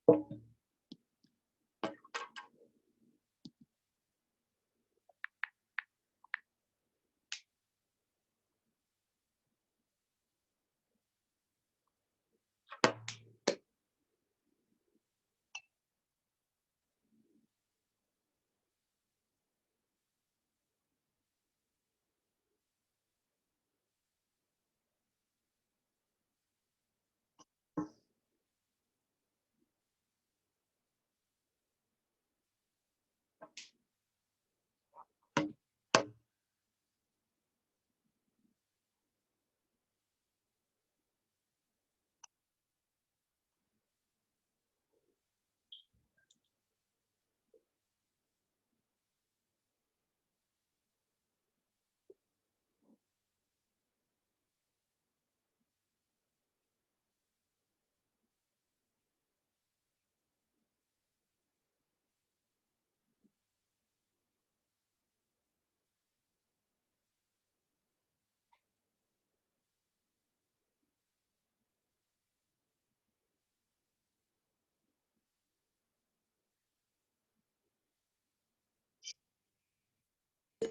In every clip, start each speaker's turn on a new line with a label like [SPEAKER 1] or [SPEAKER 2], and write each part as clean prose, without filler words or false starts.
[SPEAKER 1] With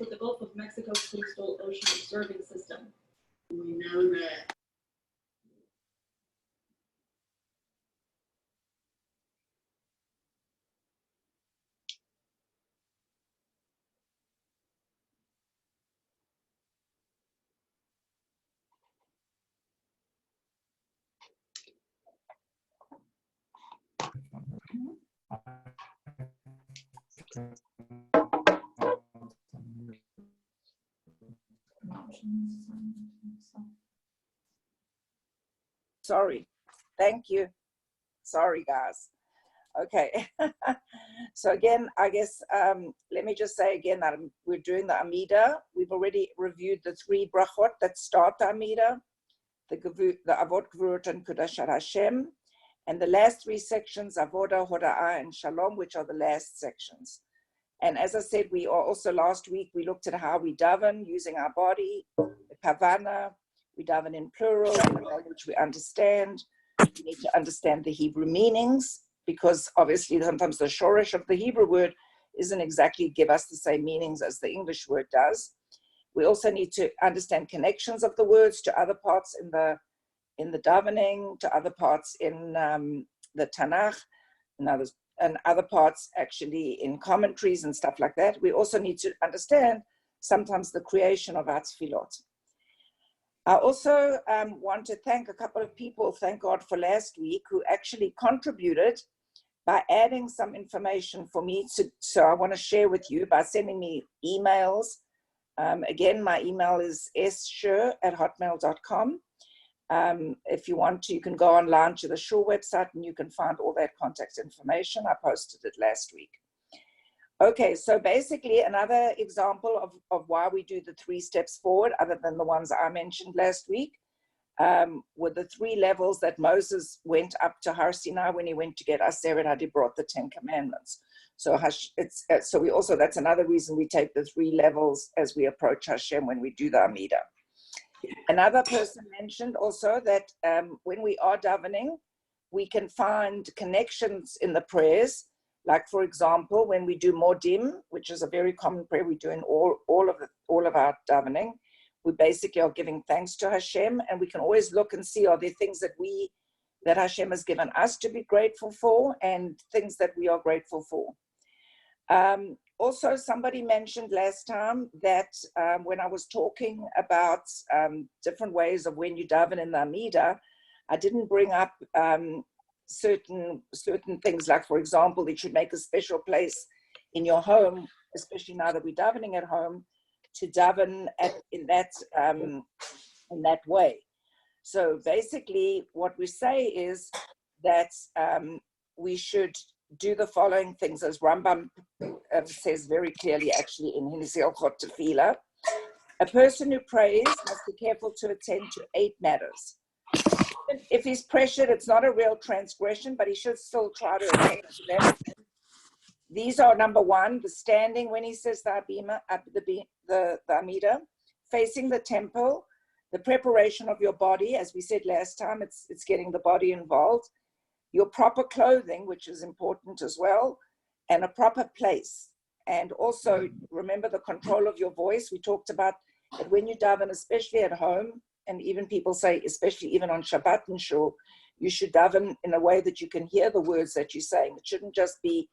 [SPEAKER 1] the Gulf of Mexico Coastal Ocean Observing System. We know that.
[SPEAKER 2] Sorry. Thank you. Sorry, guys. Okay. So again, I guess, let me just say again that we're doing the Amida. We've already reviewed the 3 brachot that start the Amida, the Avot, Gvurot, and Kodashat Hashem. And the last 3 sections, Avoda, Hoda'ah, and Shalom, which are the last sections. And as I said, we are also last week, we looked at how we daven using our body, the kavana, we daven in plural, in the language we understand. We need to understand the Hebrew meanings, because obviously sometimes the shoresh of the Hebrew word isn't exactly give us the same meanings as the English word does. We also need to understand connections of the words to other parts in the davening, to other parts in the Tanakh, and other parts actually in commentaries and stuff like that. We also need to understand sometimes the creation of our tefillot. I also want to thank a couple of people, thank God for last week, who actually contributed by adding some information for me. So I want to share with you by sending me emails. Again, my email is sshur@hotmail.com. If you want to, you can go online to the Shul website and you can find all that contact information. I posted it last week. Okay, so basically another example of why we do the 3 steps forward, other than the ones I mentioned last week, were the 3 levels that Moses went up to Har Sinai when he went to get Aseret HaDibrot, the 10 Commandments. So we also, that's another reason we take the 3 levels as we approach Hashem when we do the Amida. Another person mentioned also that when we are davening, we can find connections in the prayers. Like, for example, when we do Modim, which is a very common prayer we do in all of our davening, we basically are giving thanks to Hashem, and we can always look and see, are there things that Hashem has given us to be grateful for, and things that we are grateful for. Also, somebody mentioned last time that when I was talking about different ways of when you daven in the Amida, I didn't bring up certain things, like, for example, that you should make a special place in your home, especially now that we're davening at home, to daven in that way. So basically what we say is that we should do the following things, as Rambam says very clearly actually in his Hilchot Tefillah. A person who prays must be careful to attend to 8 matters. If he's pressured, it's not a real transgression, but he should still try to attend to them. These are, number 1, the standing when he says the Amida, facing the temple, the preparation of your body, as we said last time, it's getting the body involved, your proper clothing, which is important as well, and a proper place. And also remember the control of your voice. We talked about that when you daven, especially at home, and even people say, especially even on Shabbat and Shul, you should daven in a way that you can hear the words that you're saying. It shouldn't just be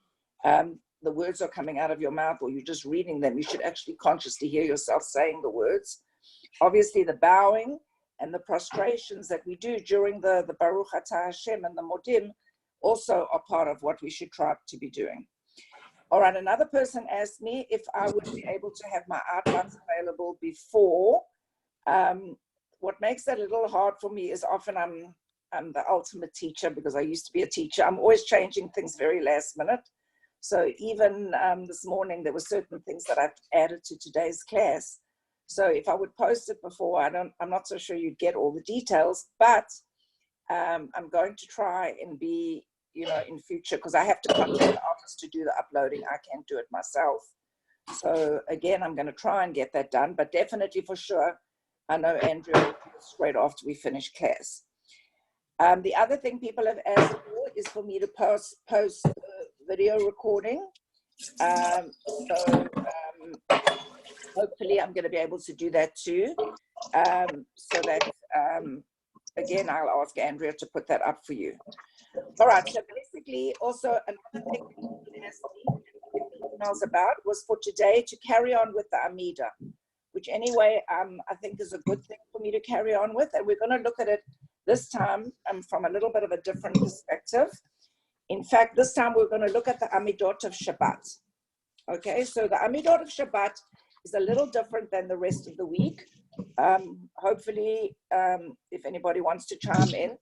[SPEAKER 2] the words are coming out of your mouth or you're just reading them. You should actually consciously hear yourself saying the words. Obviously, the bowing and the prostrations that we do during the Baruch Atah Hashem and the Modim also are part of what we should try to be doing. All right, another person asked me if I would be able to have my outlines available before. What makes that a little hard for me is often I'm the ultimate teacher because I used to be a teacher. I'm always changing things very last minute. So even this morning, there were certain things that I've added to today's class. So if I would post it before, I'm not so sure you'd get all the details, but I'm going to try and be, in future, because I have to contact the office to do the uploading. I can't do it myself. So again, I'm going to try and get that done, but definitely for sure, I know Andrea will do it straight after we finish class. The other thing people have asked for is for me to post video recording. Hopefully I'm going to be able to do that too. So that, again, I'll ask Andrea to put that up for you. All right, so basically also another thing people asked me emails about was for today to carry on with the Amida, which anyway, I think is a good thing for me to carry on with. And we're going to look at it this time from a little bit of a different perspective. In fact, this time we're going to look at the Amidot of Shabbat. Okay, so the Amidot of Shabbat is a little different than the rest of the week. Hopefully, if anybody wants to chime in,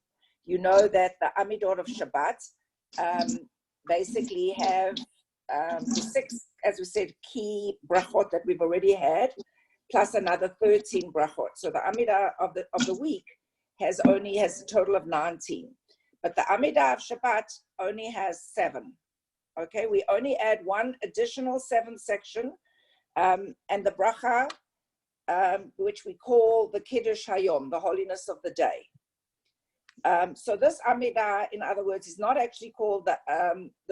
[SPEAKER 2] you know that the Amidot of Shabbat basically have the 6, as we said, key brachot that we've already had, plus another 13 brachot. So the Amidah of the week has a total of 19. But the Amidah of Shabbat only has 7. Okay, we only add one additional 7th section, and the bracha, which we call the Kiddush Hayom, the holiness of the day. So this Amidah, in other words, is not actually called the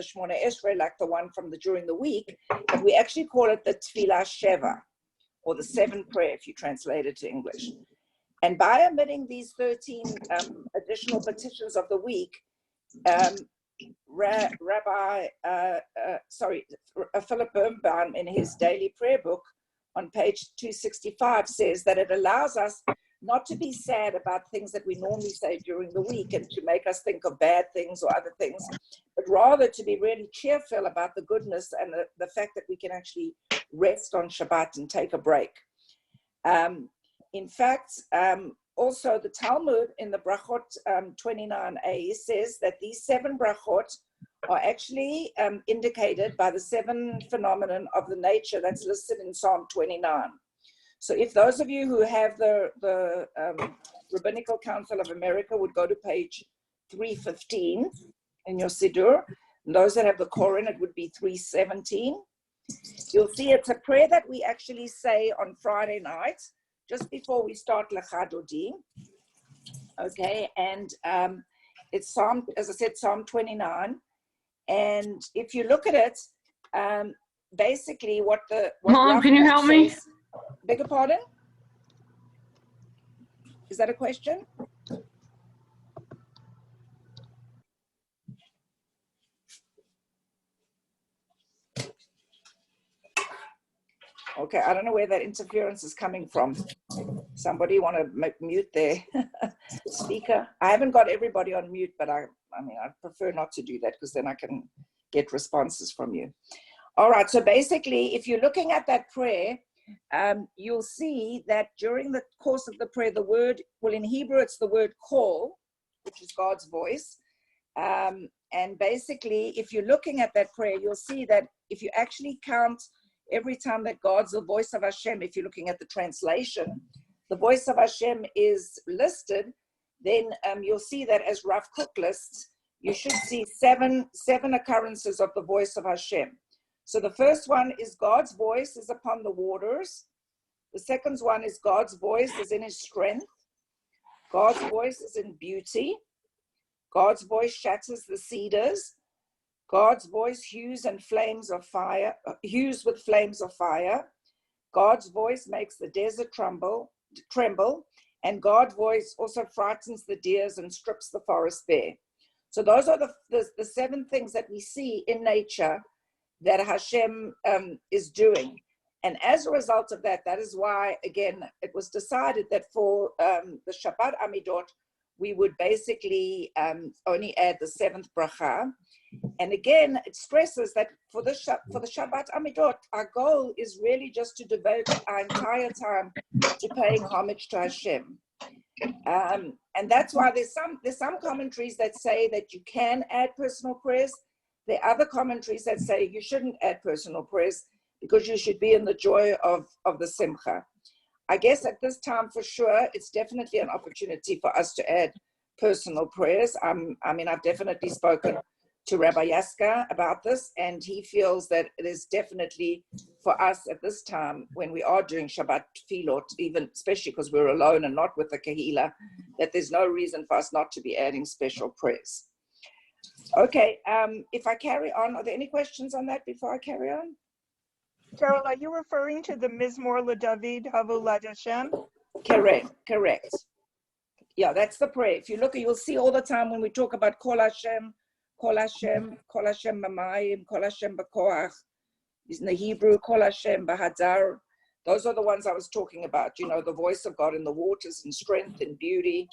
[SPEAKER 2] Shmona Esrei, like the one from during the week, but we actually call it the Tefilah Sheva, or the 7th prayer, if you translate it to English. And by omitting these 13 additional petitions of the week, Philip Birnbaum in his daily prayer book on page 265 says that it allows us not to be sad about things that we normally say during the week and to make us think of bad things or other things, but rather to be really cheerful about the goodness and the fact that we can actually rest on Shabbat and take a break. In fact, also the Talmud in the Brachot 29a says that these 7 brachot are actually indicated by the 7 phenomenon of the nature that's listed in Psalm 29. So if those of you who have the Rabbinical Council of America would go to page 315 in your Siddur, and those that have the Koran, it would be 317. You'll see it's a prayer that we actually say on Friday night, just before we start Lecha Dodi. Okay, and it's Psalm, as I said, Psalm 29. And if you look at it, basically what
[SPEAKER 3] Mom, can you help me?
[SPEAKER 2] Beg your pardon? Is that a question? Okay, I don't know where that interference is coming from. Somebody want to mute their speaker? I haven't got everybody on mute, but I prefer not to do that because then I can get responses from you. All right, so basically, if you're looking at that prayer, you'll see that during the course of the prayer, the word, well, in Hebrew, it's the word call, which is God's voice. And basically, if you're looking at that prayer, you'll see that if you actually count every time that God's the voice of Hashem, if you're looking at the translation, the voice of Hashem is listed, then you'll see that as Rav Kook lists, you should see seven occurrences of the voice of Hashem. So the first one is God's voice is upon the waters. The second one is God's voice is in his strength. God's voice is in beauty. God's voice shatters the cedars. God's voice hues with flames of fire. God's voice makes the desert tremble, and God's voice also frightens the deers and strips the forest bare. So those are the 7 things that we see in nature that Hashem is doing. And as a result of that, that is why, again, it was decided that for the Shabbat Amidot, we would basically only add the 7th bracha. And again, it stresses that for the Shabbat Amidot, our goal is really just to devote our entire time to paying homage to Hashem. And that's why there's some commentaries that say that you can add personal prayers. There are other commentaries that say you shouldn't add personal prayers because you should be in the joy of the simcha. I guess at this time, for sure, it's definitely an opportunity for us to add personal prayers. I mean, I've definitely spoken to Rabbi Yaska about this, and he feels that it is definitely for us at this time when we are doing Shabbat Tefillot, even especially because we're alone and not with the Kehila, that there's no reason for us not to be adding special prayers. Okay, if I carry on, are there any questions on that before I carry on?
[SPEAKER 4] Carol, are you referring to the Mizmor LeDavid Havu Lad Hashem?
[SPEAKER 2] Correct. Yeah, that's the prayer. If you look, you'll see all the time when we talk about Kol Hashem, Kol Hashem, Kol Hashem B'mayim, Kol Hashem B'koach, in the Hebrew, Kol Hashem B'hadar. Those are the ones I was talking about, you know, the voice of God in the waters and strength and beauty,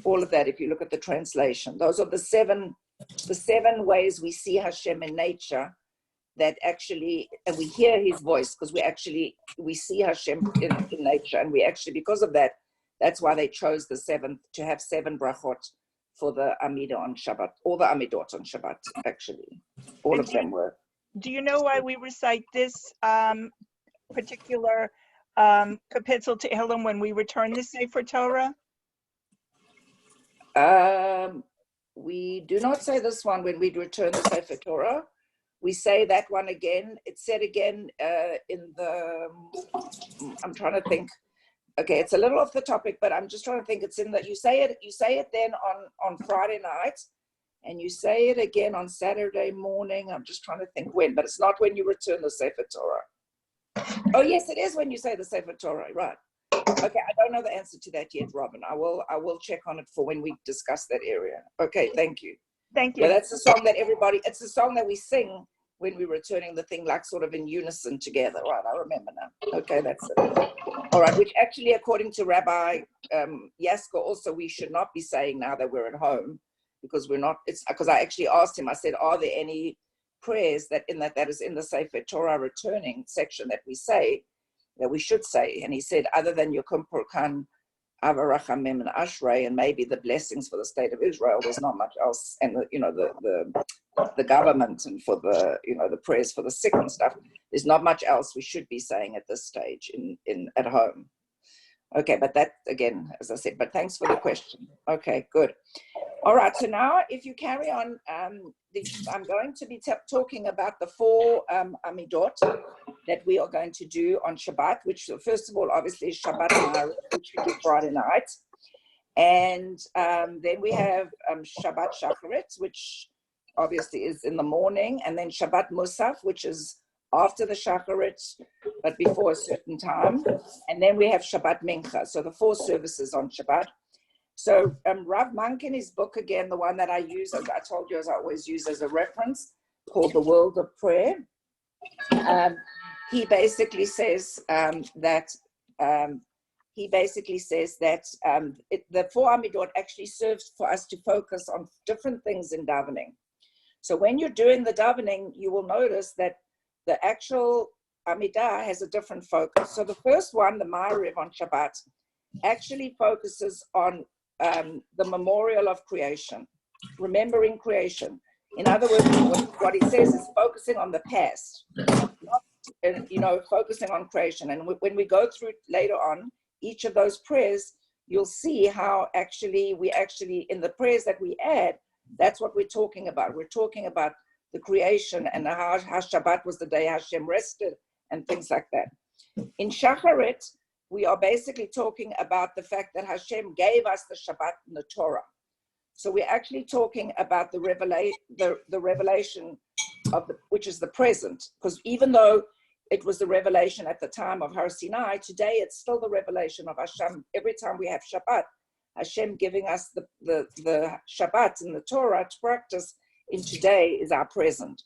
[SPEAKER 2] all of that, if you look at the translation. Those are the seven ways we see Hashem in nature, that actually, and we hear his voice because we see Hashem in nature, and we actually, because of that, that's why they chose the 7th, to have 7 brachot for the Amidah on Shabbat, all the Amidot on Shabbat, actually. All of them were.
[SPEAKER 4] Do you know why we recite this particular Kapitel Tehillim when we return the Sefer Torah?
[SPEAKER 2] We do not say this one when we return the Sefer Torah. We say that one again. It's said again in the, I'm trying to think. Okay, it's a little off the topic, but I'm just trying to think. It's in that you say it then on Friday night, and you say it again on Saturday morning. I'm just trying to think when, but it's not when you return the Sefer Torah. Oh yes, it is when you say the Sefer Torah, right? Okay, I don't know the answer to that yet, Robin. I will check on it for when we discuss that area. Okay, thank you.
[SPEAKER 4] Thank you.
[SPEAKER 2] Yeah, that's the song that it's the song that we sing when we're returning the thing, like sort of in unison together. Right, I remember now. Okay, that's it. All right, which actually, according to Rabbi Yaska, also we should not be saying now that we're at home, because we're not, it's because I actually asked him, I said, are there any prayers that is in the Sefer Torah returning section that we say, that we should say? And he said, other than Yokum Purkan, Avarachamim and Ashrei, and maybe the blessings for the state of Israel, there's not much else. And the government, and for the prayers for the sick and stuff, there's not much else we should be saying at this stage at home. Okay, but that again, as I said, but thanks for the question. Okay, good. All right, so now if you carry on, I'm going to be talking about the 4 Amidot that we are going to do on Shabbat, which first of all, obviously, is Shabbat Ma'ariv, which we do Friday night. And then we have Shabbat Shacharit, which obviously is in the morning, and then Shabbat Musaf, which is after the Shacharit, but before a certain time. And then we have Shabbat Mincha, so the 4 services on Shabbat. So Rav Mank, in his book, again, the one that I use, as I told you, as I always use as a reference, called The World of Prayer, he basically says that the 4 Amidot actually serves for us to focus on different things in davening. So when you're doing the davening, you will notice that the actual Amidah has a different focus. So the first one, the Ma'ariv on Shabbat, actually focuses on the memorial of creation, remembering creation. In other words, what he says is focusing on the past, focusing on creation. And when we go through later on each of those prayers, you'll see how we actually, in the prayers that we add, that's what we're talking about. We're talking about the creation and how Shabbat was the day Hashem rested and things like that. In Shacharit, we are basically talking about the fact that Hashem gave us the Shabbat in the Torah. So we're actually talking about the revelation of which is the present, because even though it was the revelation at the time of Har Sinai, today it's still the revelation of Hashem. Every time we have Shabbat, Hashem giving us the Shabbat and the Torah to practice in today is our present.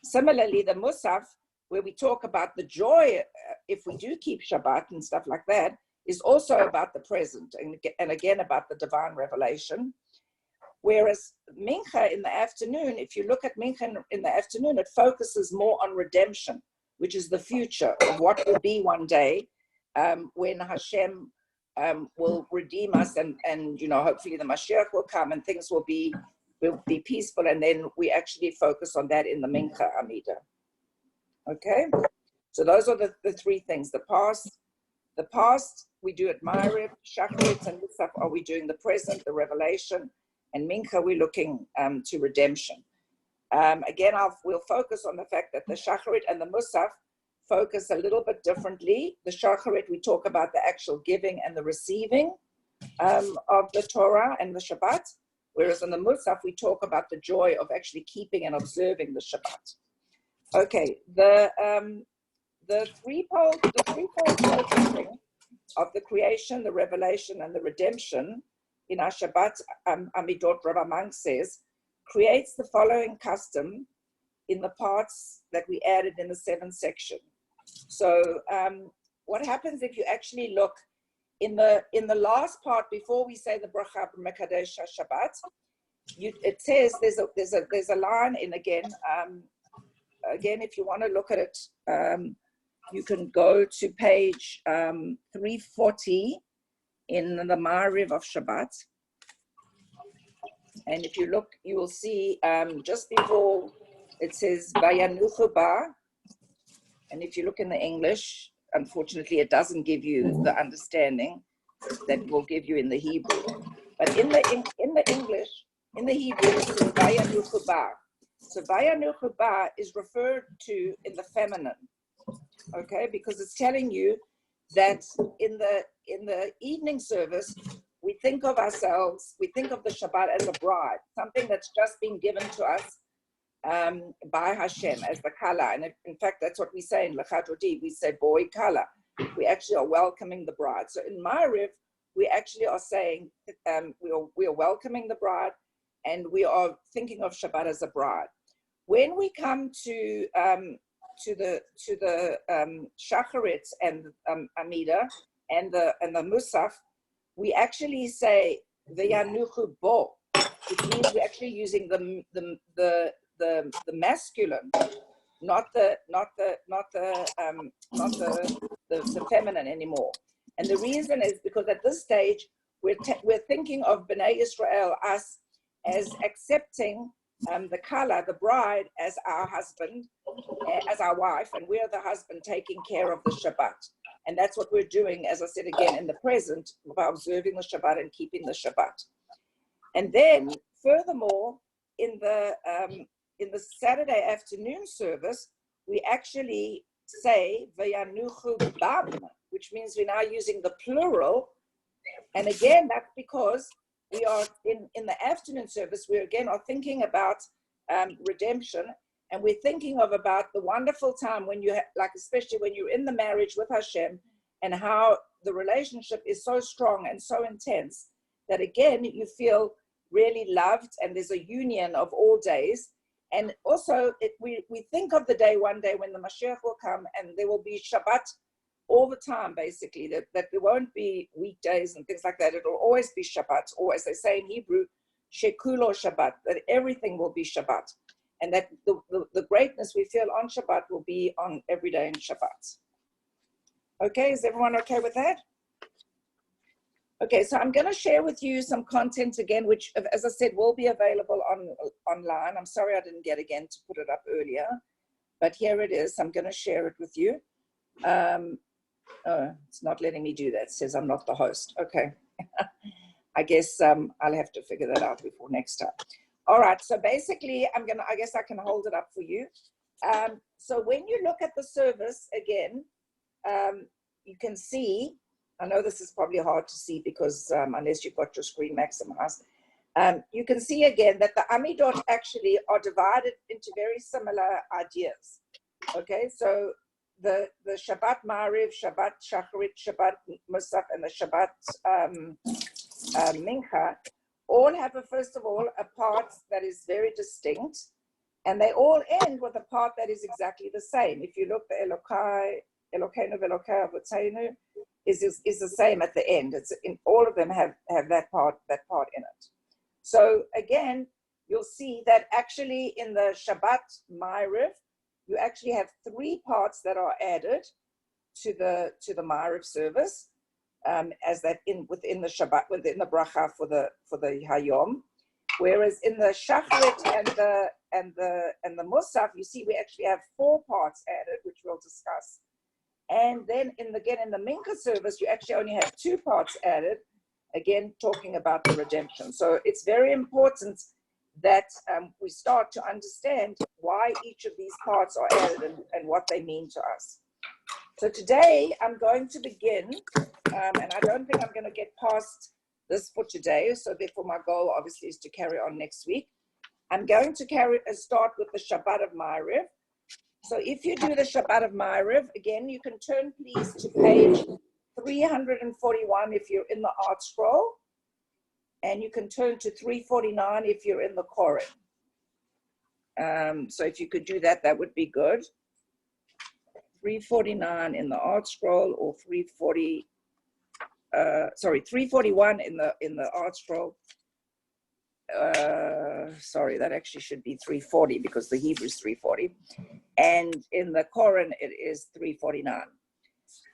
[SPEAKER 2] Similarly, the Musaf, where we talk about the joy, if we do keep Shabbat and stuff like that, is also about the present and again about the divine revelation. Whereas Mincha in the afternoon, if you look at Mincha in the afternoon, it focuses more on redemption, which is the future of what will be one day when Hashem will redeem us and hopefully the Mashiach will come and things will be peaceful, and then we actually focus on that in the Mincha Amida. Okay, so those are the three things. The past we do at Ma'ariv, Shacharit and Musaf are we doing the present, the revelation, and Mincha we're looking to redemption. Again, we'll focus on the fact that the Shacharit and the Musaf focus a little bit differently. The Shacharit, we talk about the actual giving and the receiving of the Torah and the Shabbat, whereas in the Musaf, we talk about the joy of actually keeping and observing the Shabbat. Okay, the threefold focusing of the creation, the revelation, and the redemption in our Shabbat Amidot, Rabbi Mank says, creates the following custom in the parts that we added in the 7th section. So what happens if you actually look in the last part before we say the bracha Mekadesh Shabbat? It says there's a line in again. Again, if you want to look at it, you can go to page 340 in the Ma'ariv of Shabbat. And if you look, you will see just before it says Vayanuchu ba. And if you look in the English, unfortunately, it doesn't give you the understanding that it will give you in the Hebrew. But in the English, in the Hebrew, it says Vayanuchu ba. So Vayanuchu ba is referred to in the feminine, okay? Because it's telling you that in the evening service, we think of ourselves, we think of the Shabbat as a bride, something that's just been given to us by Hashem as the Kala. And in fact, that's what we say in Lechat Odi. We say boy Kala. We actually are welcoming the bride. So in Ma'ariv, we actually are saying we are welcoming the bride, and we are thinking of Shabbat as a bride. When we come to the Shacharit and Amida and the Musaf, we actually say the Yanuchu bo, which means we're actually using the masculine, not the feminine anymore. And the reason is because at this stage we're thinking of Bnei Israel, us, as accepting the Kala, the bride, as our husband, as our wife, and we're the husband taking care of the Shabbat. And that's what we're doing, as I said again, in the present, by observing the Shabbat and keeping the Shabbat. And then, furthermore, in the Saturday afternoon service, we actually say Vayanuchu bam, which means we're now using the plural. And again, that's because we are in the afternoon service, we again are thinking about redemption, and we're thinking about the wonderful time when you especially when you're in the marriage with Hashem, and how the relationship is so strong and so intense that again you feel really loved, and there's a union of all days. And also we think of the day one day when the Mashiach will come, and there will be Shabbat all the time, basically, that there won't be weekdays and things like that. It'll always be Shabbat, or as they say in Hebrew, Shekulo Shabbat, that everything will be Shabbat. And that the greatness we feel on Shabbat will be on every day in Shabbat. Okay, is everyone okay with that? Okay, so I'm going to share with you some content again, which, as I said, will be available online. I'm sorry I didn't get again to put it up earlier, but here it is. I'm going to share it with you. Oh, it's not letting me do that. It says I'm not the host. Okay. I guess I'll have to figure that out before next time. All right. So basically, I guess I can hold it up for you. So when you look at the service again, you can see, I know this is probably hard to see because unless you've got your screen maximized, You can see again that the Amidot actually are divided into very similar ideas. Okay, so the Shabbat Ma'ariv, Shabbat Shacharit, Shabbat Musaf, and the Shabbat Mincha all have, first of all, a part that is very distinct, and they all end with a part that is exactly the same. If you look, the Elokeinu v'Elokei Avotenu is the same at the end. It's in all of them have that part in it. So again, you'll see that actually in the Shabbat Ma'ariv, you actually have 3 parts that are added to the Ma'ariv service, as that within the Shabbat, within the bracha for the Hayom. Whereas in the Shacharit and the Musaf, you see we actually have 4 parts added, which we'll discuss. And then in the Mincha service, you actually only have 2 parts added, again talking about the redemption. So it's very important that we start to understand why each of these parts are added and what they mean to us. So today I'm going to begin, and I don't think I'm going to get past this for today, so therefore my goal obviously is to carry on next week. I'm going to start with the Shabbat of Ma'ariv. So if you do the Shabbat of Ma'ariv, again, you can turn please to page 341 if you're in the art scroll, and you can turn to 349 if you're in the Koran. So if you could do that, that would be good. 349 in the art scroll, or 341 in the art scroll. Sorry, that actually should be 340 because the Hebrew is 340, and in the Koran it is 349.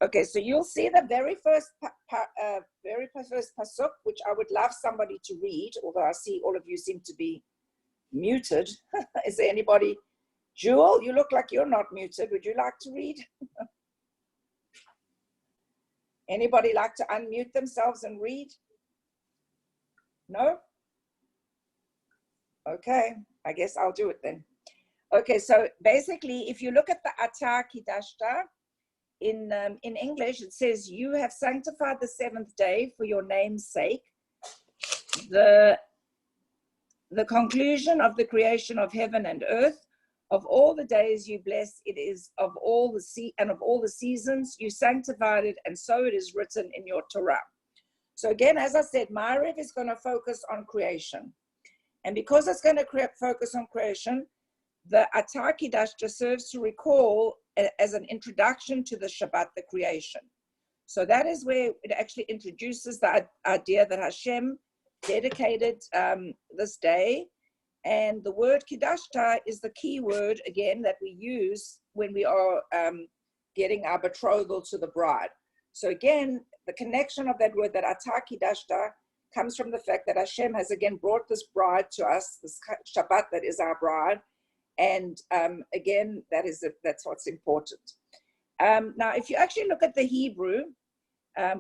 [SPEAKER 2] Okay, so you'll see the very first pasuk, which I would love somebody to read, although I see all of you seem to be muted. Is there anybody? Jewel, you look like you're not muted. Would you like to read? Anybody like to unmute themselves and read? No? Okay, I guess I'll do it then. Okay, so basically, if you look at the Atah Kidashta, in English, it says, "You have sanctified the 7th day for your name's sake. The conclusion of the creation of heaven and earth, of all the days you bless, it is of all the seasons you sanctified it, and so it is written in your Torah." So again, as I said, Ma'ariv is going to focus on creation. And because it's going to focus on creation, the Atah Kidashta serves to recall as an introduction to the Shabbat, the creation. So that is where it actually introduces the idea that Hashem dedicated this day. And the word Kidashta is the key word, again, that we use when we are getting our betrothal to the bride. So again, the connection of that word, that Atah Kidashta, comes from the fact that Hashem has again brought this bride to us, this Shabbat that is our bride. And again, that's what's important. Now, if you actually look at the Hebrew,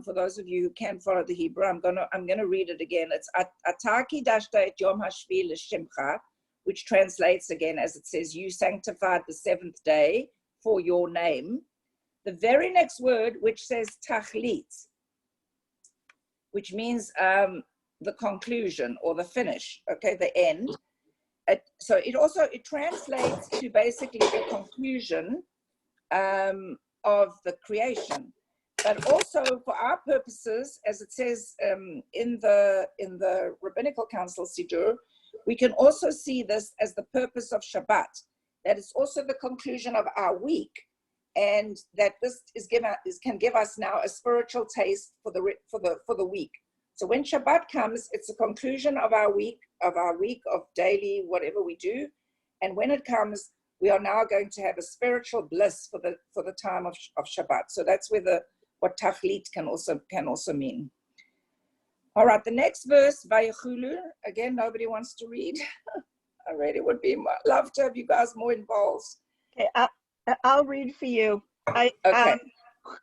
[SPEAKER 2] for those of you who can follow the Hebrew, I'm gonna read it again. It's Atah Kidashta et Yom Hashvi l'Shimcha, which translates again as it says, "You sanctified the 7th day for your name." The very next word, which says Tachlit, which means the conclusion or the finish, okay, the end. So it translates to basically the conclusion of the creation. But also for our purposes, as it says in the Rabbinical Council Siddur, we can also see this as the purpose of Shabbat, that it's also the conclusion of our week, and that this can give us now a spiritual taste for the week. So when Shabbat comes, it's the conclusion of our week of daily whatever we do, and when it comes, we are now going to have a spiritual bliss for the time of Shabbat. So that's where what Tachlit can also mean. All right, the next verse, Vayechulu. Again, nobody wants to read. I really would love to have you guys more involved.
[SPEAKER 4] Okay, I'll read for you.
[SPEAKER 2] Okay.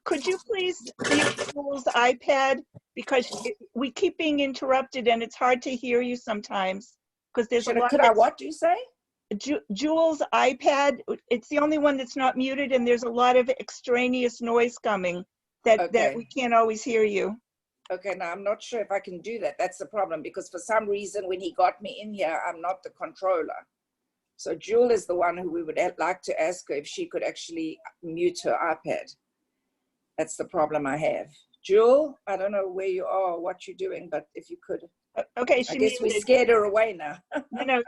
[SPEAKER 4] Could you please use Jules' iPad, because we keep being interrupted and it's hard to hear you sometimes because there's a lot.
[SPEAKER 2] Could I, what do you say?
[SPEAKER 4] Jules' iPad, it's the only one that's not muted, and there's a lot of extraneous noise coming that we can't always hear you.
[SPEAKER 2] Okay, now I'm not sure if I can do that. That's the problem, because for some reason when he got me in here, I'm not the controller. So Jewel is the one who we would like to ask her if she could actually mute her iPad. That's the problem I have. Jewel, I don't know where you are or what you're doing, but if you could.
[SPEAKER 4] Okay,
[SPEAKER 2] I
[SPEAKER 4] she
[SPEAKER 2] guess we
[SPEAKER 4] muted.
[SPEAKER 2] scared her away now.
[SPEAKER 4] No,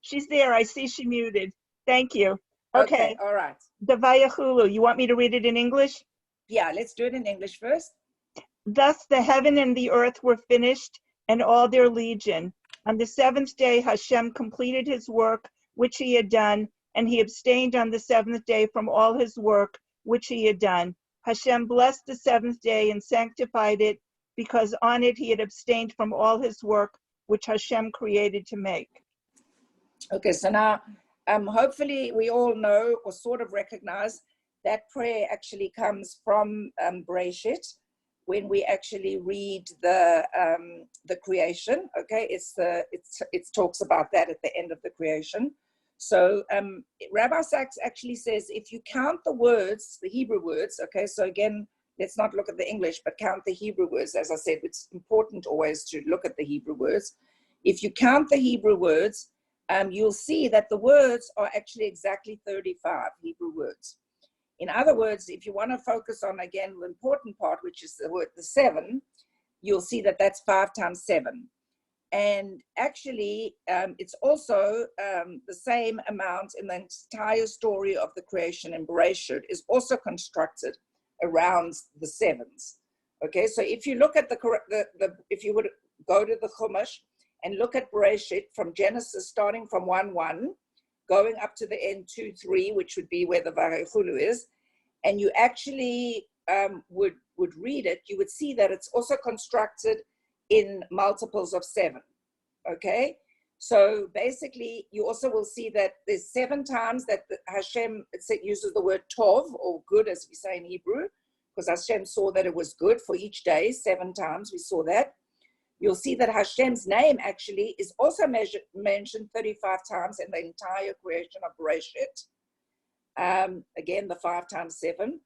[SPEAKER 4] she's there. I see she muted. Thank you. Okay,
[SPEAKER 2] all right.
[SPEAKER 4] the Vayachulu. You want me to read it in English?
[SPEAKER 2] Yeah, let's do it in English first.
[SPEAKER 4] Thus the heaven and the earth were finished, and all their legion. On the seventh day, Hashem completed his work which he had done, and he abstained on the seventh day from all his work which he had done. Hashem blessed the seventh day and sanctified it, because on it he had abstained from all his work which Hashem created to make.
[SPEAKER 2] Okay, so now hopefully we all know or sort of recognize that prayer actually comes from Bereshit, when we actually read the creation. Okay, it talks about that at the end of the creation. So Rabbi Sachs actually says if you count the words, the Hebrew words, okay, so again, let's not look at the English, but count the Hebrew words. As I said, it's important always to look at the Hebrew words. If you count the Hebrew words, you'll see that the words are actually exactly 35 Hebrew words. In other words, if you want to focus on, again, the important part, which is the word, the 7, you'll see that that's 5 times 7. And actually, it's also the same amount in the entire story of the creation in Bereshit is also constructed around the 7s. Okay, so if you look at if you would go to the Chumash and look at Bereshit from Genesis, starting from 1:1, going up to the end 2:3, which would be where the Vayachulu is, and you actually would read it, you would see that it's also constructed in multiples of 7. Okay, so basically you also will see that there's 7 times that Hashem uses the word tov, or good as we say in Hebrew, because Hashem saw that it was good for each day. 7 times we saw that. You'll see that Hashem's name actually is also mentioned 35 times in the entire creation of Bereshit. Again, the 5 times 7.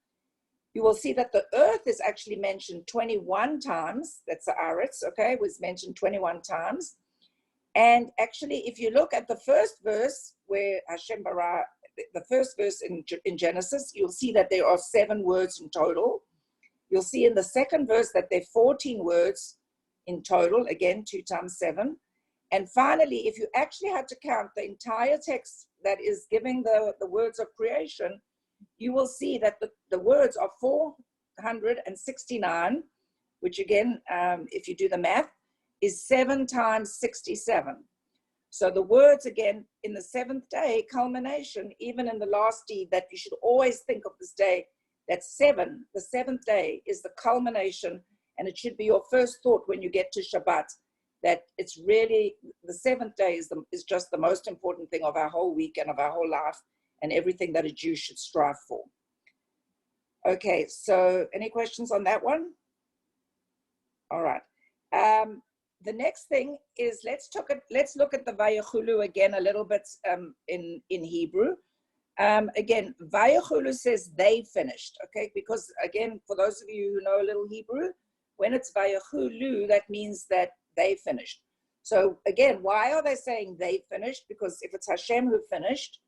[SPEAKER 2] You will see that the earth is actually mentioned 21 times. That's the Aretz, okay, was mentioned 21 times. And actually, if you look at the first verse where Hashem bara, the first verse in Genesis, you'll see that there are 7 words in total. You'll see in the second verse that there are 14 words in total, again, 2 times 7. And finally, if you actually had to count the entire text that is giving the words of creation, you will see that the words are 469, which again, if you do the math, is 7 times 67. So the words, again, in the 7th day, culmination, even in the last deed, that you should always think of this day, that 7, the 7th day, is the culmination, and it should be your first thought when you get to Shabbat, that it's really, the 7th day is just the most important thing of our whole week and of our whole life, and everything that a Jew should strive for. Okay, so any questions on that one? All right. The next thing is let's look at the Vayachulu again a little bit in Hebrew. Again, Vayachulu says they finished, okay? Because again, for those of you who know a little Hebrew, when it's Vayachulu, that means that they finished. So again, why are they saying they finished? Because if it's Hashem who finished,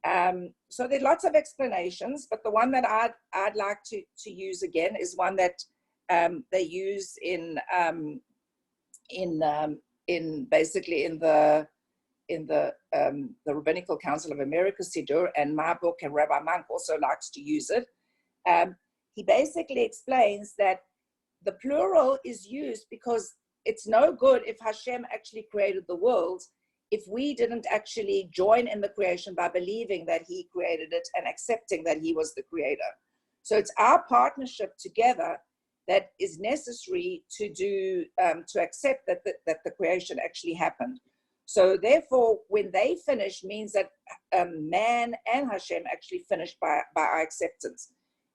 [SPEAKER 2] so there are lots of explanations, but the one that I'd like to use again is one that they use in basically in the Rabbinical Council of America Siddur, and my book, and Rabbi Monk also likes to use it. He basically explains that the plural is used because it's no good if Hashem actually created the world if we didn't actually join in the creation by believing that he created it and accepting that he was the creator. So it's our partnership together that is necessary to do, to accept that the creation actually happened. So therefore, when they finish means that man and Hashem actually finished by our acceptance.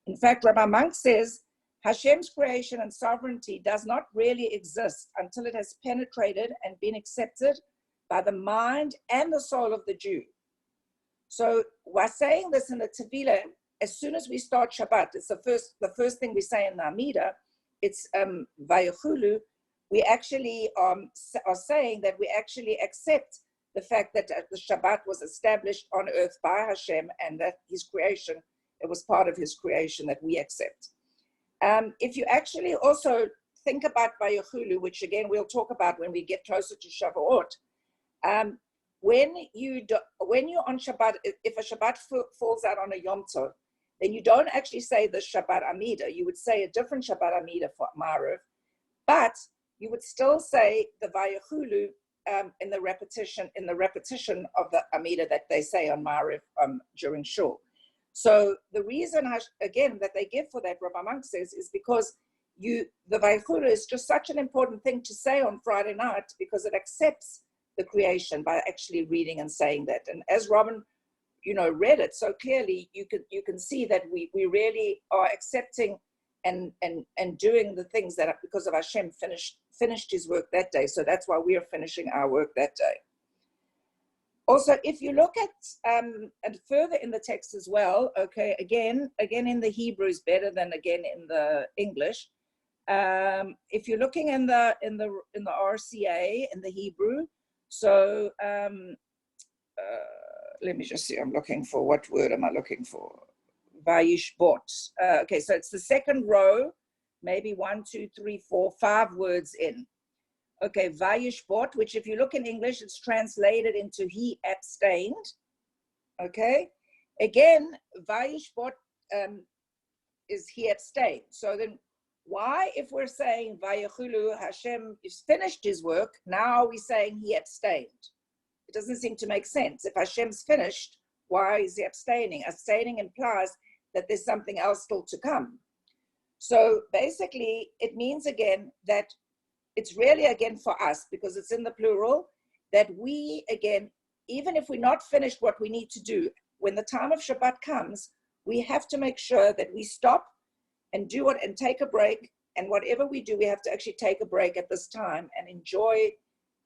[SPEAKER 2] In fact, Rabbi Monk says, Hashem's creation and sovereignty does not really exist until it has penetrated and been accepted by the mind and the soul of the Jew. So we're saying this in the Tefillah, as soon as we start Shabbat, it's the first thing we say in the Amidah, it's Vayachulu, we actually are saying that we actually accept the fact that the Shabbat was established on earth by Hashem, and that his creation, it was part of his creation that we accept. If you actually also think about Vayachulu, which again we'll talk about when we get closer to Shavuot, when you're on Shabbat, if a Shabbat falls out on a Yom Tov, then you don't actually say the Shabbat Amida. You would say a different Shabbat Amida for Ma'ariv, but you would still say the Vayachulu in the repetition of the Amida that they say on Ma'ariv during Shul. So the reason, again, that they give for that, Rabbi Monk says, is because the Vayachulu is just such an important thing to say on Friday night, because it accepts the creation by actually reading and saying that. And as Robin read it so clearly, you can see that we really are accepting and doing the things that are because of Hashem finished his work that day. So that's why we are finishing our work that day. Also, if you look at and further in the text as well, okay, again in the Hebrew is better than again in the English. If you're looking in the RCA in the Hebrew, so let me just see. I'm looking for, what word am I looking for? Vayishbot. Okay, so it's the second row, maybe 1, 2, 3, 4, 5 words in. Okay, Vayishbot, which if you look in English, it's translated into he abstained. Okay, again, Vayishbot is he abstained. So then why, if we're saying Vayachulu, Hashem is finished his work, now we're saying he abstained? It doesn't seem to make sense. If Hashem's finished, why is he abstaining? Abstaining implies that there's something else still to come. So basically, it means again that it's really again for us, because it's in the plural, that we again, even if we're not finished what we need to do, when the time of Shabbat comes, we have to make sure that we stop and do it and take a break. And whatever we do, we have to actually take a break at this time and enjoy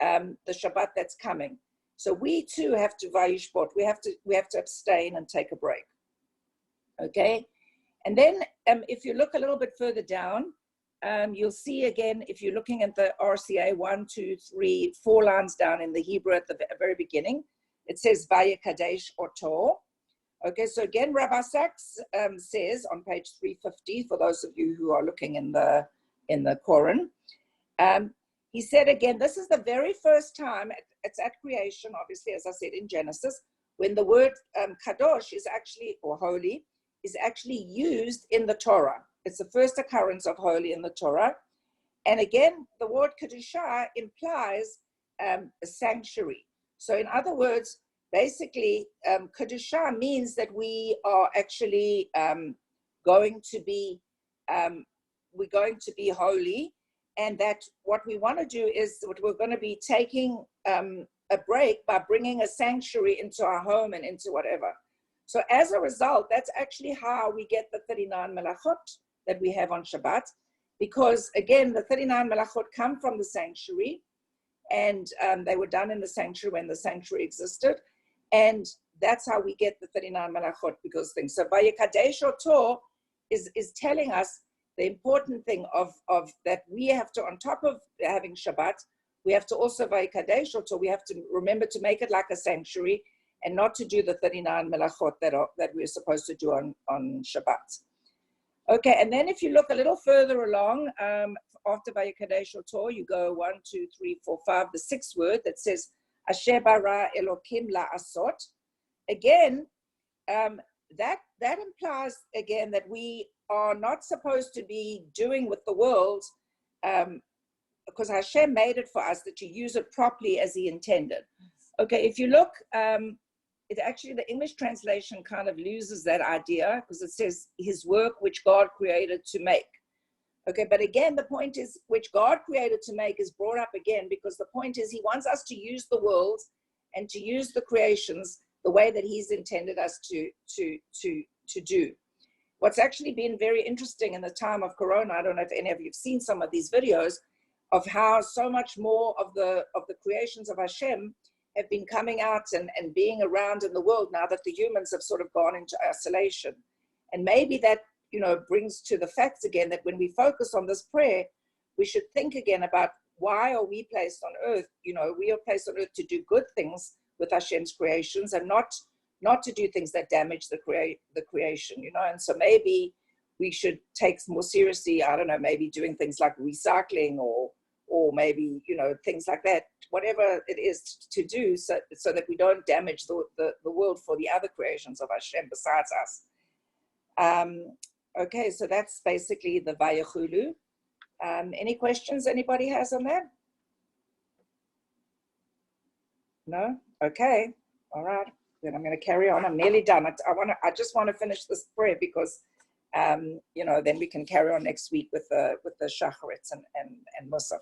[SPEAKER 2] the Shabbat that's coming. So we too have to vayishbot. We have to abstain and take a break. Okay, and then if you look a little bit further down, you'll see again, if you're looking at the RCA 1, 2, 3, 4 lines down in the Hebrew at the very beginning, it says Vayikadesh Oto. Okay, so again, Rabbi Sachs says on page 350, for those of you who are looking in the Quran, he said again, this is the very first time, it's at creation, obviously, as I said in Genesis, when the word kadosh is actually, or holy, is actually used in the Torah. It's the first occurrence of holy in the Torah. And again, the word kedusha implies a sanctuary. So in other words, basically, kedusha means that we are actually going to be holy, and that what we want to do is what we're going to be taking a break by bringing a sanctuary into our home and into whatever. So as a result, that's actually how we get the 39 melachot that we have on Shabbat, because again, the 39 melachot come from the sanctuary, and they were done in the sanctuary when the sanctuary existed, and that's how we get the 39 melachot, because things. So Vayikadesh Oto is telling us the important thing of that we have to, on top of having Shabbat, we have to also Vayikadesh Oto, we have to remember to make it like a sanctuary, and not to do the 39 melachot that we're supposed to do on Shabbat. Okay, and then if you look a little further along, after Vayikadesh Oto, you go 1, 2, 3, 4, 5, the 6th word that says Asher bara Elokim la'asot. Again, that implies again that we are not supposed to be doing with the world, because Hashem made it for us, that to use it properly as he intended. Okay, if you look, it actually, the English translation kind of loses that idea, because it says his work which God created to make. Okay, but again, the point is, which God created to make is brought up again, because the point is he wants us to use the world and to use the creations the way that he's intended us to do. What's actually been very interesting in the time of Corona, I don't know if any of you have seen some of these videos of how so much more of the creations of Hashem have been coming out and being around in the world now that the humans have sort of gone into isolation. And maybe that brings to the facts again that when we focus on this prayer, we should think again about why are we placed on earth? We are placed on earth to do good things with Hashem's creations and not to do things that damage the creation, and so maybe we should take more seriously, I don't know, maybe doing things like recycling or maybe, things like that, whatever it is to do so that we don't damage the world for the other creations of Hashem besides us. Okay, so that's basically the Vayachulu. Any questions anybody has on that? No? Okay, all right. Then I'm going to carry on. I'm nearly done. I just want to finish this prayer because, then we can carry on next week with the Shacharitz and Musaf.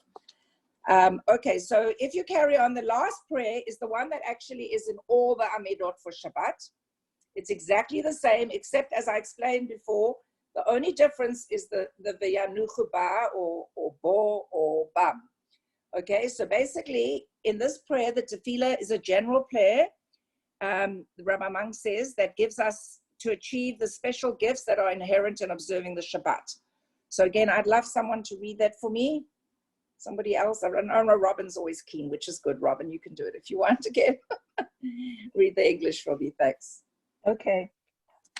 [SPEAKER 2] Okay, so if you carry on, the last prayer is the one that actually is in all the Amidot for Shabbat. It's exactly the same, except as I explained before, the only difference is the V'yanuchu ba or bo or bam. Okay, so basically in this prayer, the tefillah is a general prayer. The Rabbi Monk says that gives us to achieve the special gifts that are inherent in observing the Shabbat. So again, I'd love someone to read that for me. Somebody else. I don't know, Robin's always keen, which is good. Robin, you can do it if you want again. Read the English for me, thanks.
[SPEAKER 4] Okay.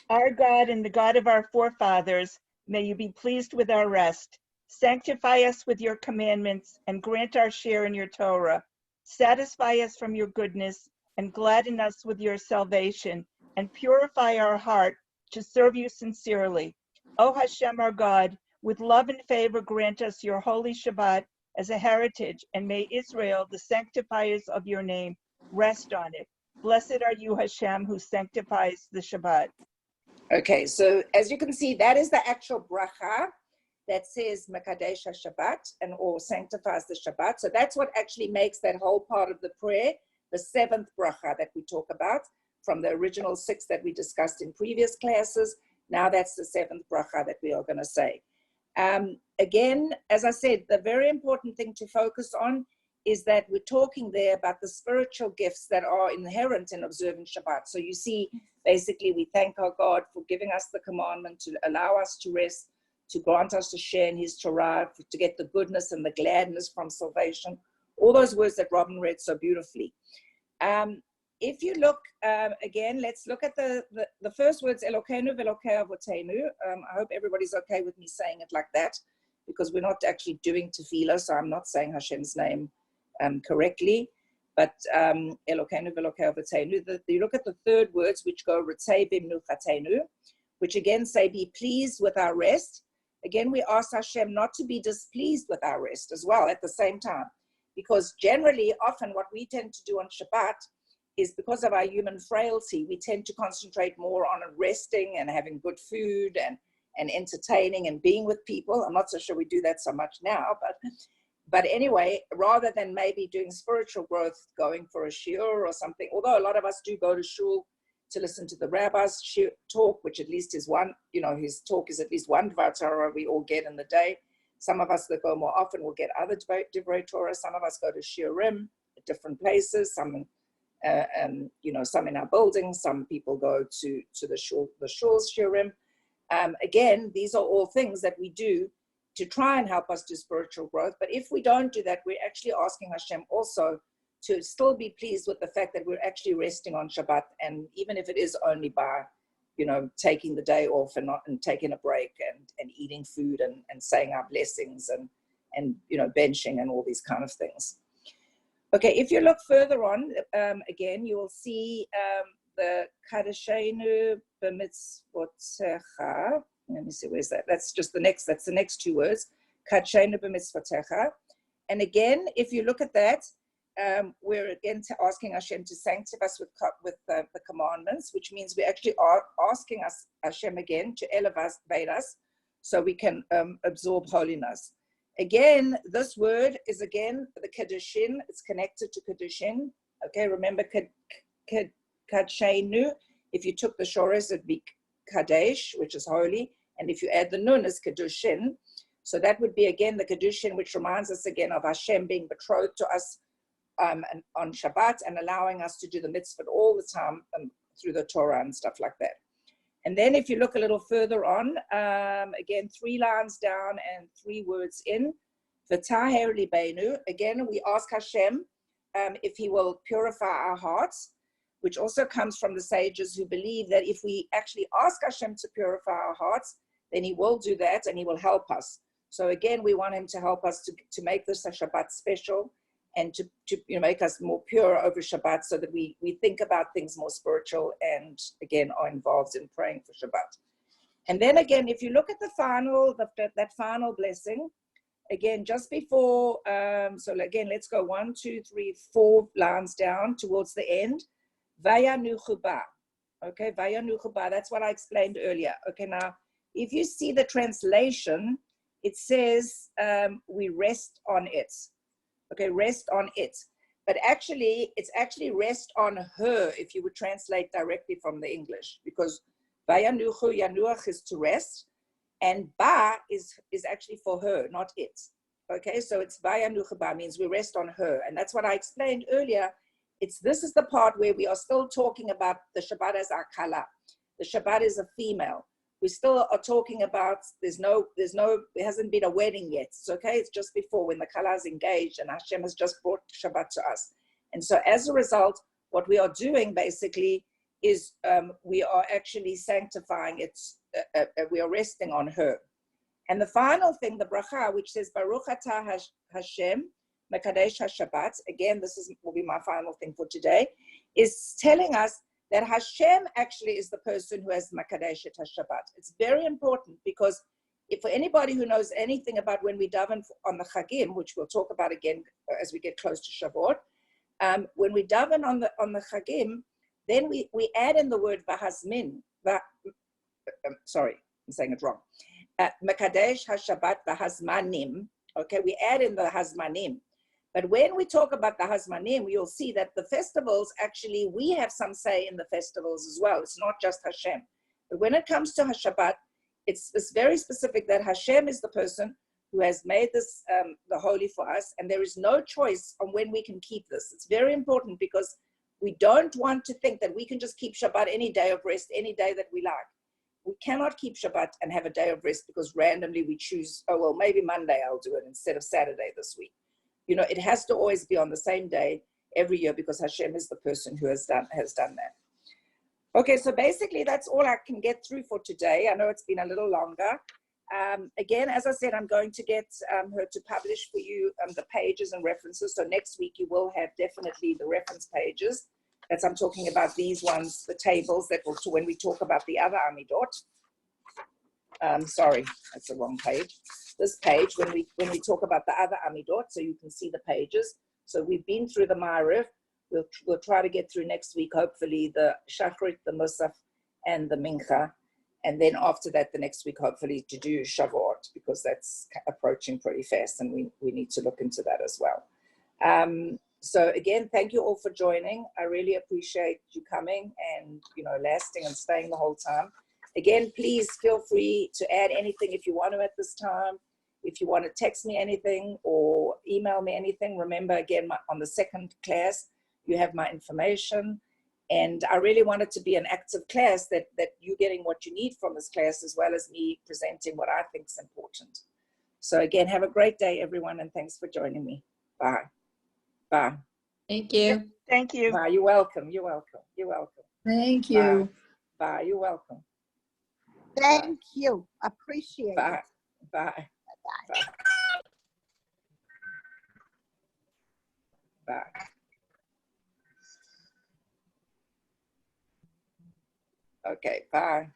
[SPEAKER 4] Our God and the God of our forefathers, may you be pleased with our rest. Sanctify us with your commandments and grant our share in your Torah. Satisfy us from your goodness and gladden us with your salvation and purify our heart to serve you sincerely. O Hashem, our God, with love and favor grant us your holy Shabbat as a heritage, and may Israel, the sanctifiers of your name, rest on it. Blessed are you, Hashem, who sanctifies the Shabbat.
[SPEAKER 2] Okay, so as you can see, that is the actual bracha that says Mekadesh Shabbat or sanctifies the Shabbat. So that's what actually makes that whole part of the prayer, the seventh bracha that we talk about, from the original 6 that we discussed in previous classes. Now that's the seventh bracha that we are going to say. Again, as I said, the very important thing to focus on is that we're talking there about the spiritual gifts that are inherent in observing Shabbat. So you see, basically, we thank our God for giving us the commandment to allow us to rest, to grant us to share in his Torah, to get the goodness and the gladness from salvation. All those words that Robin read so beautifully. If you look, again, let's look at the first words, Elokeinu v'Elokei Avotenu. I hope everybody's okay with me saying it like that, because we're not actually doing tefillah, so I'm not saying Hashem's name correctly, but Elokeinu v'Elokei Avotenu. You look at the third words, which go Ritzei b'Mnuchatenu, which again say, be pleased with our rest. Again, we ask Hashem not to be displeased with our rest as well at the same time, because generally, often what we tend to do on Shabbat is because of our human frailty, we tend to concentrate more on resting and having good food and entertaining and being with people. I'm not so sure we do that so much now, but anyway, rather than maybe doing spiritual growth, going for a shiur or something, although a lot of us do go to shul to listen to the rabbi's talk, which at least is one, his talk is at least one Dvar Torah we all get in the day. Some of us that go more often will get other Divrei Torah. Some of us go to shiurim at different places, some some in our buildings, some people go to the shul's shiurim. Again, these are all things that we do to try and help us do spiritual growth. But if we don't do that, we're actually asking Hashem also to still be pleased with the fact that we're actually resting on Shabbat, and even if it is only by, taking the day off and taking a break and eating food and saying our blessings and benching and all these kind of things. Okay, if you look further on, again, you will see the Kadeshenu b'mitzvotecha. Let me see, where's that? That's the next 2 words, Kadeshenu b'mitzvotecha. And again, if you look at that, we're again asking Hashem to sanctify us with the commandments, which means we actually are asking Hashem again to elevate us so we can absorb holiness. Again, this word is again the Kedushin. It's connected to Kedushin. Okay, remember Kadshenu. If you took the shores, it'd be Kadesh, which is holy. And if you add the Nun, it's Kedushin. So that would be again the Kedushin, which reminds us again of Hashem being betrothed to us on Shabbat and allowing us to do the mitzvah all the time through the Torah and stuff like that. And then if you look a little further on, again, 3 lines down and 3 words in, V'taher libeinu, again, we ask Hashem if he will purify our hearts, which also comes from the sages who believe that if we actually ask Hashem to purify our hearts, then he will do that and he will help us. So again, we want him to help us to make this a Shabbat special and to make us more pure over Shabbat so that we think about things more spiritual and again are involved in praying for Shabbat. And then again, if you look at the final, that final blessing, again, just before, so again, let's go 1, 2, 3, 4 lines down towards the end. Vaya nuchuba. Okay, Vaya nuchuba, that's what I explained earlier. Okay, now, if you see the translation, it says we rest on it. Okay, rest on it. But actually, it's actually rest on her if you would translate directly from the English, because Vayanuchu, Yanuach is to rest, and Ba is actually for her, not it. Okay, so it's Vayanuchu Ba means we rest on her. And that's what I explained earlier. This is the part where we are still talking about the Shabbat as our kala. The Shabbat is a female. We still are talking about, it hasn't been a wedding yet. It's okay, it's just before when the kala is engaged and Hashem has just brought Shabbat to us. And so as a result, what we are doing basically is we are actually sanctifying it, we are resting on her. And the final thing, the bracha, which says, Baruch atah Hashem, Mekadesh HaShabbat, again, will be my final thing for today, is telling us that Hashem actually is the person who has Makadesh HaShabbat. It's very important because if for anybody who knows anything about when we daven on the Chagim, which we'll talk about again as we get close to Shavuot, when we daven on the Chagim, then we add in the word Vahazmin. Sorry, I'm saying it wrong. Makadesh HaShabbat Vahazmanim. Okay, we add in the Hazmanim. But when we talk about the Hazmanim, you'll see that the festivals, actually, we have some say in the festivals as well. It's not just Hashem. But when it comes to HaShabbat, it's very specific that Hashem is the person who has made this the holy for us, and there is no choice on when we can keep this. It's very important because we don't want to think that we can just keep Shabbat any day of rest, any day that we like. We cannot keep Shabbat and have a day of rest because randomly we choose, oh, well, maybe Monday I'll do it instead of Saturday this week. It has to always be on the same day every year because Hashem is the person who has done that. Okay, so basically that's all I can get through for today. I know it's been a little longer. Again, as I said, I'm going to get her to publish for you the pages and references. So next week you will have definitely the reference pages. I'm talking about these ones, the tables that will, when we talk about the other Amidot. Sorry, that's the wrong page. This page, when we talk about the other Amidot, so you can see the pages. So we've been through the Ma'ariv. We'll try to get through next week, hopefully, the Shachrit, the Musaf, and the Mincha. And then after that, the next week, hopefully, to do Shavuot, because that's approaching pretty fast, and we need to look into that as well. So again, thank you all for joining. I really appreciate you coming and, lasting and staying the whole time. Again, please feel free to add anything if you want to at this time. If you want to text me anything or email me anything, remember, again, on the second class, you have my information. And I really want it to be an active class that you're getting what you need from this class, as well as me presenting what I think is important. So again, have a great day, everyone, and thanks for joining me. Bye. Bye.
[SPEAKER 3] Thank you.
[SPEAKER 4] Thank you.
[SPEAKER 2] Bye. You're welcome. You're welcome. You're welcome.
[SPEAKER 5] Thank you.
[SPEAKER 2] Bye. Bye. You're welcome.
[SPEAKER 5] Thank you. Appreciate it.
[SPEAKER 2] Bye. Bye.
[SPEAKER 5] Bye.
[SPEAKER 2] Bye. Okay, bye.